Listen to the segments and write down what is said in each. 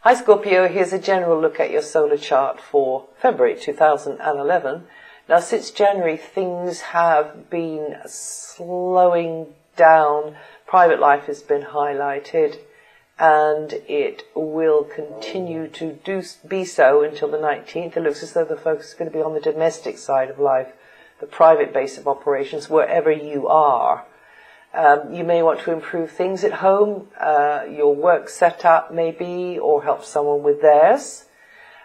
Hi Scorpio, here's a general look at your solar chart for February 2011. Now since January things have been slowing down, private life has been highlighted, and it will continue to be so until the 19th. It looks as though the focus is going to be on the domestic side of life, the private base of operations, wherever you are. You may want to improve things at home, your work setup maybe, or help someone with theirs.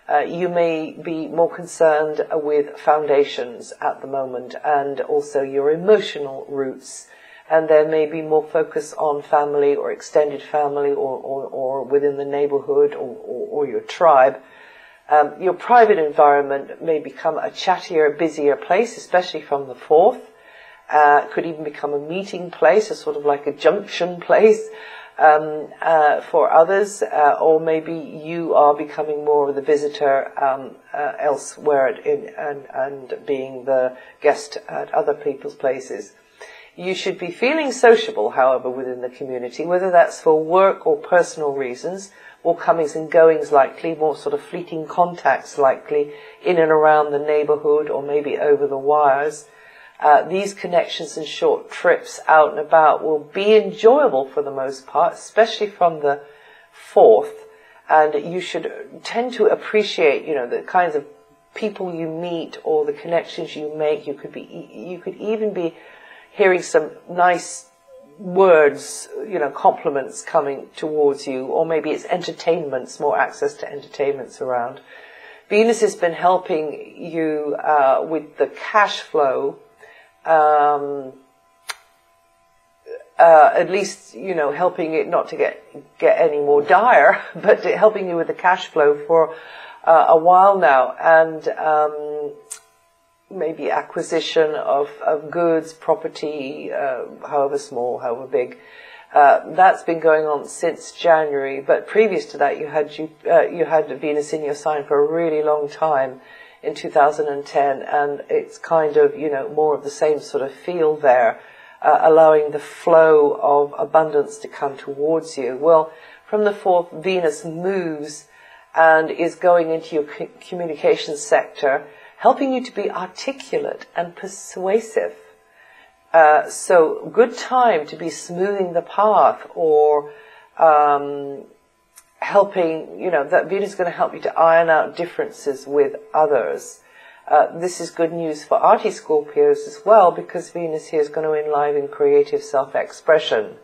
You may be more concerned with foundations at the moment, and also your emotional roots. And there may be more focus on family or extended family or within the neighborhood or your tribe. Your private environment may become a chattier, busier place, especially from the 4th. Could even become a meeting place, a sort of like a junction place for others, or maybe you are becoming more of the visitor elsewhere and being the guest at other people's places. You should be feeling sociable, however, within the community, whether that's for work or personal reasons, more comings and goings likely, more sort of fleeting contacts likely in and around the neighborhood or maybe over the wires. These connections and short trips out and about will be enjoyable for the most part, especially from the 4th. And you should tend to appreciate, the kinds of people you meet or the connections you make. You could even be hearing some nice words, compliments coming towards you, or maybe it's entertainments, more access to entertainments around. Venus has been helping you with the cash flow. At least, helping it not to get any more dire, but helping you with the cash flow for a while now, and maybe acquisition of goods, property, however small, however big. That's been going on since January, but previous to that you had Venus in your sign for a really long time. In 2010, and it's kind of, more of the same sort of feel there, allowing the flow of abundance to come towards you. Well, from the 4th, Venus moves and is going into your communications sector, helping you to be articulate and persuasive. So good time to be smoothing the path or helping, that Venus is going to help you to iron out differences with others. This is good news for arty Scorpios as well, because Venus here is going to enliven creative self-expression.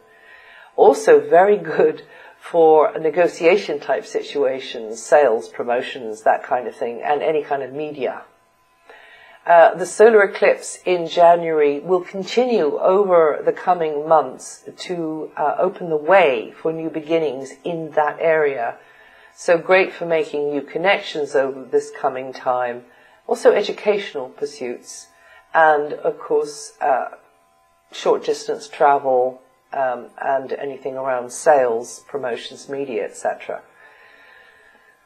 Also very good for negotiation type situations, sales, promotions, that kind of thing, and any kind of media. The solar eclipse in January will continue over the coming months to open the way for new beginnings in that area. So great for making new connections over this coming time. Also educational pursuits and, of course, short distance travel and anything around sales, promotions, media, etc.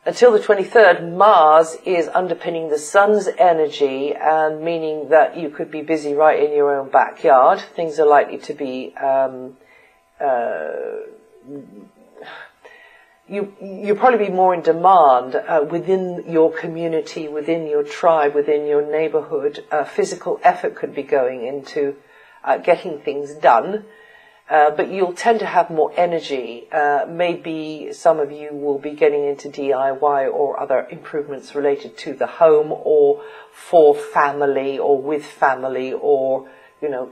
Until the 23rd, Mars is underpinning the Sun's energy, and meaning that you could be busy right in your own backyard. Things are likely to be, you'll probably be more in demand within your community, within your tribe, within your neighborhood. Physical effort could be going into getting things done. But you'll tend to have more energy. Maybe some of you will be getting into DIY or other improvements related to the home or for family or with family or,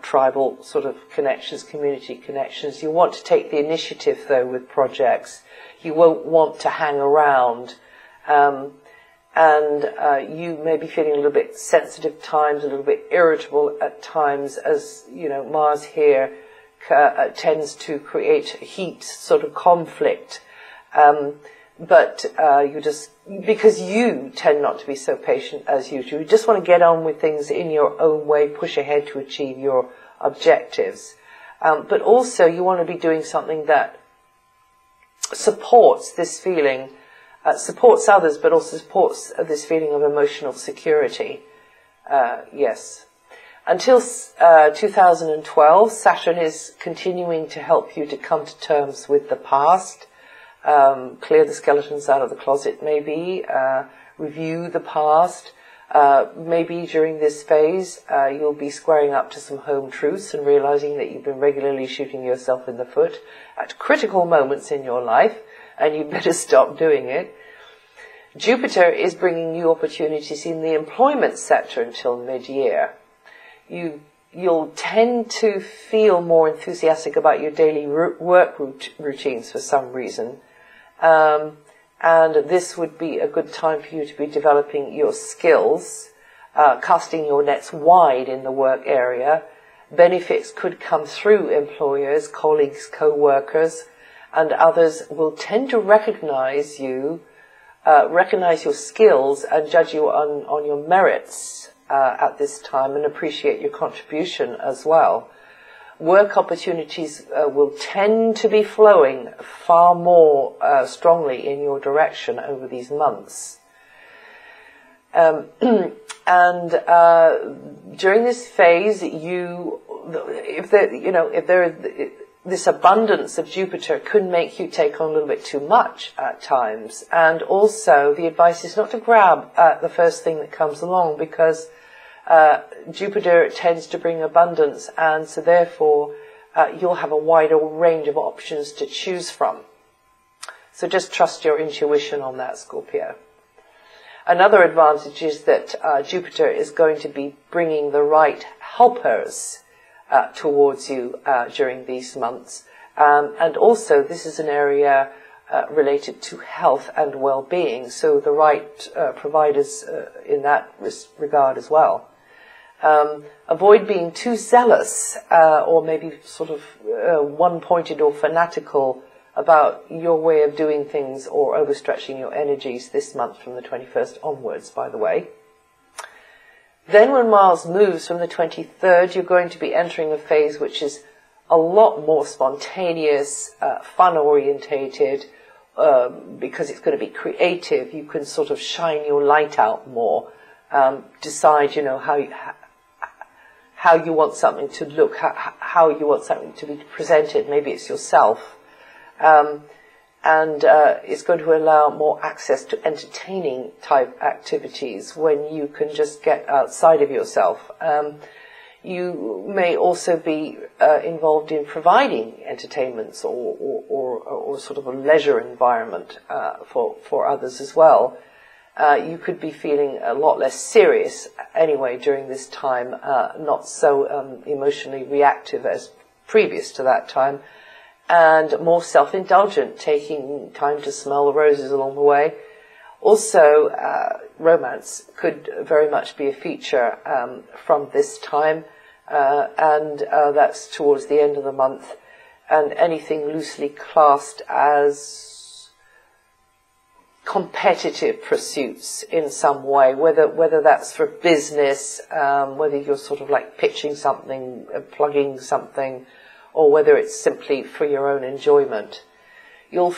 tribal sort of connections, community connections. You want to take the initiative, though, with projects. You won't want to hang around. And you may be feeling a little bit sensitive at times, a little bit irritable at times, as, Mars here tends to create heat, sort of conflict. But you just, because you tend not to be so patient as usual, you just want to get on with things in your own way, push ahead to achieve your objectives. But also you want to be doing something that supports this feeling, supports others, but also supports this feeling of emotional security. Yes. Until 2012, Saturn is continuing to help you to come to terms with the past, clear the skeletons out of the closet maybe, review the past. Maybe during this phase you'll be squaring up to some home truths and realizing that you've been regularly shooting yourself in the foot at critical moments in your life, and you better stop doing it. Jupiter is bringing new opportunities in the employment sector until mid-year. You'll tend to feel more enthusiastic about your daily work routines for some reason. And this would be a good time for you to be developing your skills, casting your nets wide in the work area. Benefits could come through employers, colleagues, co-workers, and others will tend to recognize you, recognize your skills and judge you on your merits at this time and appreciate your contribution as well. Work opportunities will tend to be flowing far more strongly in your direction over these months. And during this phase, this abundance of Jupiter could make you take on a little bit too much at times. And also, the advice is not to grab at the first thing that comes along, because Jupiter tends to bring abundance, and so therefore you'll have a wider range of options to choose from. So just trust your intuition on that, Scorpio. Another advantage is that Jupiter is going to be bringing the right helpers towards you during these months. And also, this is an area related to health and well-being, so the right providers in that regard as well. Avoid being too zealous or maybe sort of one-pointed or fanatical about your way of doing things, or overstretching your energies this month from the 21st onwards, by the way. Then when Mars moves from the 23rd, you're going to be entering a phase which is a lot more spontaneous, fun-orientated, because it's going to be creative. You can sort of shine your light out more, decide, how you want something to look, how you want something to be presented. Maybe it's yourself. And it's going to allow more access to entertaining type activities when you can just get outside of yourself. You may also be involved in providing entertainments or sort of a leisure environment for others as well. You could be feeling a lot less serious anyway during this time, not so emotionally reactive as previous to that time, and more self-indulgent, taking time to smell the roses along the way. Also, romance could very much be a feature from this time, and that's towards the end of the month, and anything loosely classed as competitive pursuits in some way, whether that's for business, whether you're sort of like pitching something, plugging something, or whether it's simply for your own enjoyment. You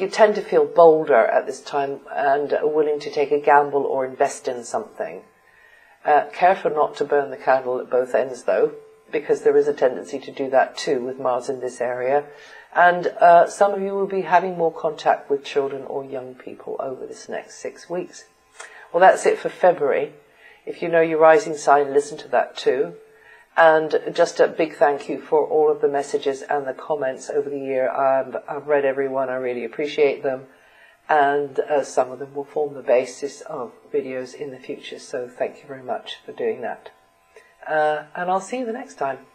tend to feel bolder at this time and willing to take a gamble or invest in something. Careful not to burn the candle at both ends, though, because there is a tendency to do that too with Mars in this area. And some of you will be having more contact with children or young people over this next 6 weeks. Well, that's it for February. If you know your rising sign, listen to that too. And just a big thank you for all of the messages and the comments over the year. I've read every one. I really appreciate them. And some of them will form the basis of videos in the future. So thank you very much for doing that. And I'll see you the next time.